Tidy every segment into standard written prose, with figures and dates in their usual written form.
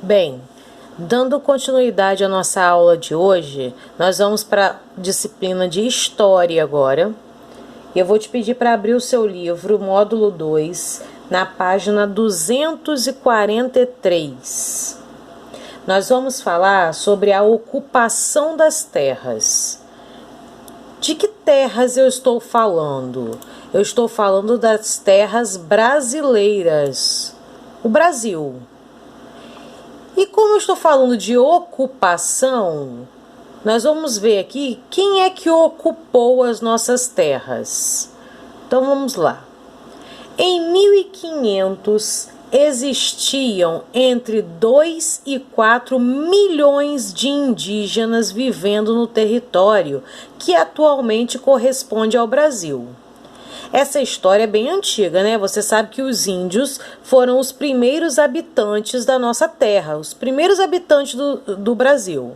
Bem, dando continuidade à nossa aula de hoje, nós vamos para a disciplina de História agora. Eu vou te pedir para abrir o seu livro, módulo 2, na página 243. Nós vamos falar sobre a ocupação das terras. De que terras eu estou falando? Eu estou falando das terras brasileiras, o Brasil. E como eu estou falando de ocupação, nós vamos ver aqui quem é que ocupou as nossas terras. Então vamos lá. Em 1500 existiam entre 2 e 4 milhões de indígenas vivendo no território que atualmente corresponde ao Brasil. Essa história é bem antiga, né? Você sabe que os índios foram os primeiros habitantes da nossa terra, os primeiros habitantes do Brasil.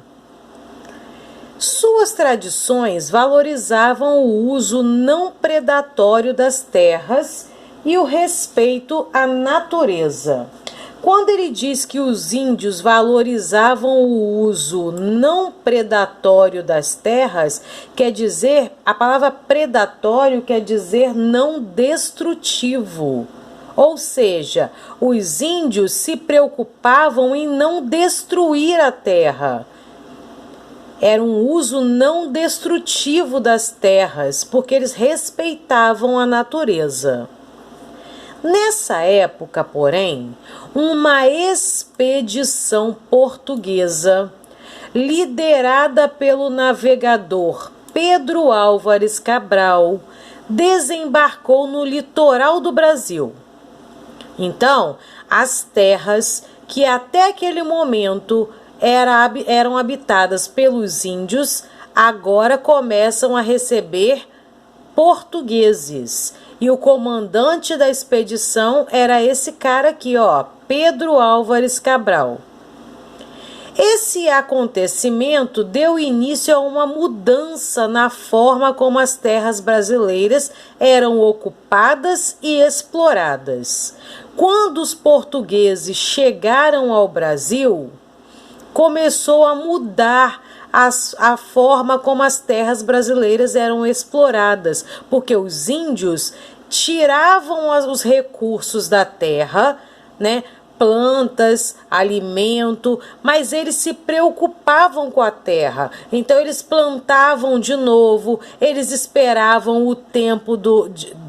Suas tradições valorizavam o uso não predatório das terras e o respeito à natureza. Quando ele diz que os índios valorizavam o uso não predatório das terras, quer dizer, a palavra predatório quer dizer não destrutivo. Ou seja, os índios se preocupavam em não destruir a terra. Era um uso não destrutivo das terras, porque eles respeitavam a natureza. Nessa época, porém, uma expedição portuguesa, liderada pelo navegador Pedro Álvares Cabral, desembarcou no litoral do Brasil. Então, as terras que até aquele momento eram habitadas pelos índios, agora começam a receber portugueses. E o comandante da expedição era esse cara aqui, ó, Pedro Álvares Cabral. Esse acontecimento deu início a uma mudança na forma como as terras brasileiras eram ocupadas e exploradas. Quando os portugueses chegaram ao Brasil, começou a mudar a forma como as terras brasileiras eram exploradas, porque os índios tiravam os recursos da terra, né, plantas, alimento, mas eles se preocupavam com a terra. Então eles plantavam de novo, eles esperavam o tempo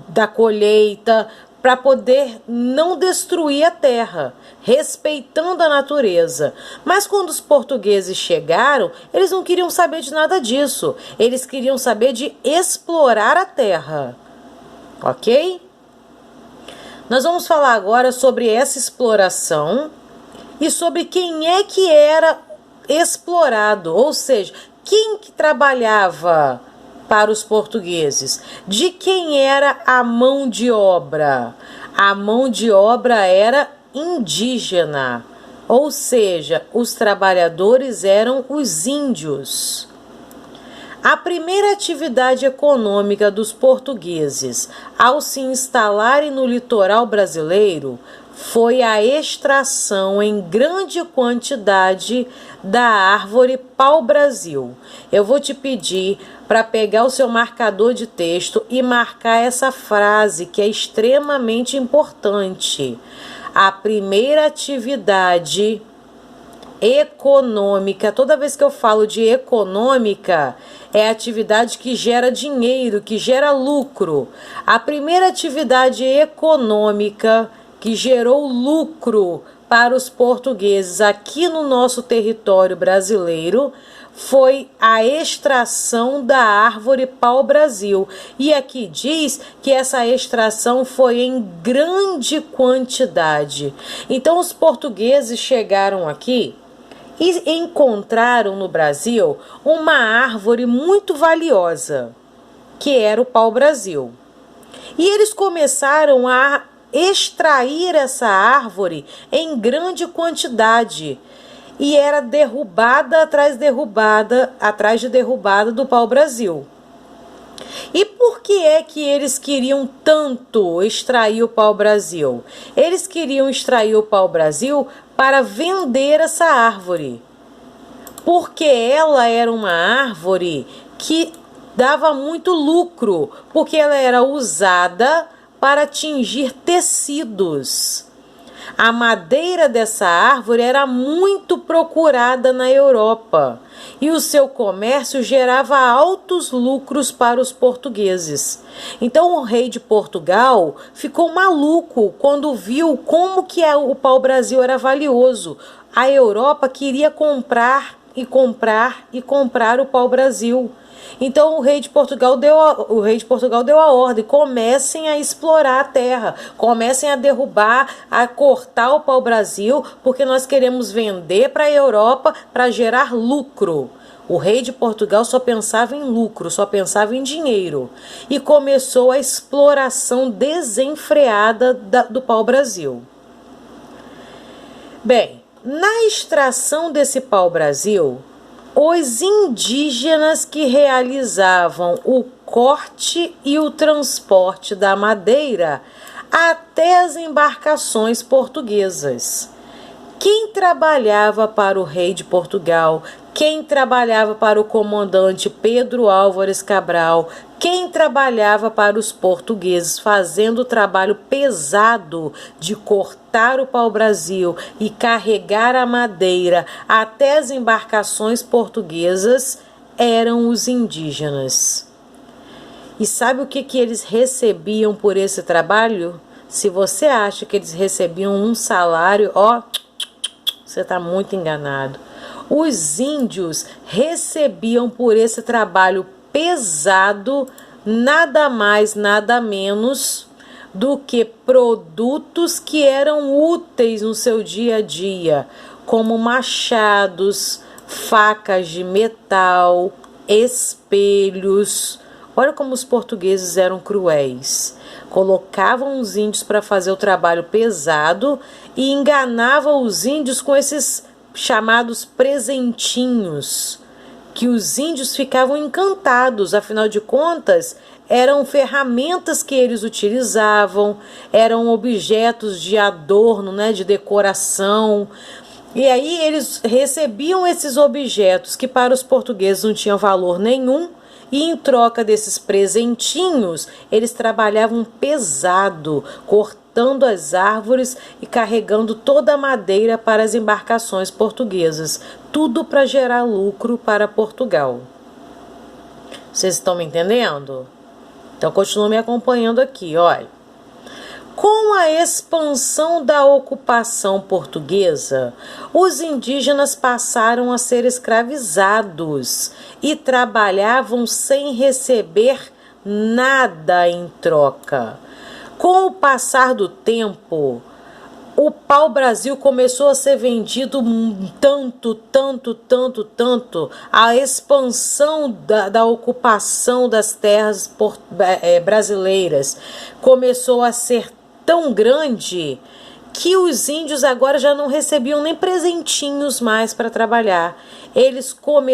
da colheita para poder não destruir a terra, respeitando a natureza. Mas quando os portugueses chegaram, eles não queriam saber de nada disso. Eles queriam saber de explorar a terra. Ok? Nós vamos falar agora sobre essa exploração e sobre quem é que era explorado, ou seja, quem que trabalhava para os portugueses. De quem era a mão de obra? A mão de obra era indígena, ou seja, os trabalhadores eram os índios. A primeira atividade econômica dos portugueses ao se instalarem no litoral brasileiro foi a extração em grande quantidade da árvore pau-brasil. Eu vou te pedir para pegar o seu marcador de texto e marcar essa frase que é extremamente importante. A primeira atividade econômica, toda vez que eu falo de econômica, é atividade que gera dinheiro, que gera lucro. A primeira atividade econômica que gerou lucro para os portugueses aqui no nosso território brasileiro foi a extração da árvore pau-brasil. E aqui diz que essa extração foi em grande quantidade. Então os portugueses chegaram aqui e encontraram no Brasil uma árvore muito valiosa, que era o pau-brasil. E eles começaram a extrair essa árvore em grande quantidade e era derrubada atrás de derrubada do pau-brasil. E por que é que eles queriam tanto extrair o pau-brasil? Eles queriam extrair o pau-brasil para vender essa árvore, porque ela era uma árvore que dava muito lucro, porque ela era usada para tingir tecidos. A madeira dessa árvore era muito procurada na Europa e o seu comércio gerava altos lucros para os portugueses. Então o rei de Portugal ficou maluco quando viu como que o pau-brasil era valioso. A Europa queria comprar e comprar e comprar o pau-brasil. Então o rei de Portugal deu a ordem: comecem a explorar a terra, comecem a derrubar, a cortar o pau-brasil, porque nós queremos vender para a Europa para gerar lucro. O rei de Portugal só pensava em lucro, só pensava em dinheiro, e começou a exploração desenfreada do pau-brasil. Bem, na extração desse pau-brasil, os indígenas que realizavam o corte e o transporte da madeira até as embarcações portuguesas. Quem trabalhava para o rei de Portugal, quem trabalhava para o comandante Pedro Álvares Cabral, quem trabalhava para os portugueses fazendo o trabalho pesado de cortar o pau-brasil e carregar a madeira até as embarcações portuguesas eram os indígenas. E sabe o que eles recebiam por esse trabalho? Se você acha que eles recebiam um salário, você está muito enganado. Os índios recebiam por esse trabalho pesado nada mais, nada menos do que produtos que eram úteis no seu dia a dia, como machados, facas de metal, espelhos. Olha como os portugueses eram cruéis. Colocavam os índios para fazer o trabalho pesado e enganavam os índios com esses chamados presentinhos, que os índios ficavam encantados, afinal de contas, eram ferramentas que eles utilizavam, eram objetos de adorno, de decoração. E aí eles recebiam esses objetos que para os portugueses não tinham valor nenhum, e em troca desses presentinhos, eles trabalhavam pesado, cortando as árvores e carregando toda a madeira para as embarcações portuguesas. Tudo para gerar lucro para Portugal. Vocês estão me entendendo? Então, continue me acompanhando aqui, olha. Com a expansão da ocupação portuguesa, os indígenas passaram a ser escravizados e trabalhavam sem receber nada em troca. Com o passar do tempo, o pau-brasil começou a ser vendido tanto, a expansão da ocupação das terras brasileiras começou a ser tão grande que os índios agora já não recebiam nem presentinhos mais para trabalhar. Eles começaram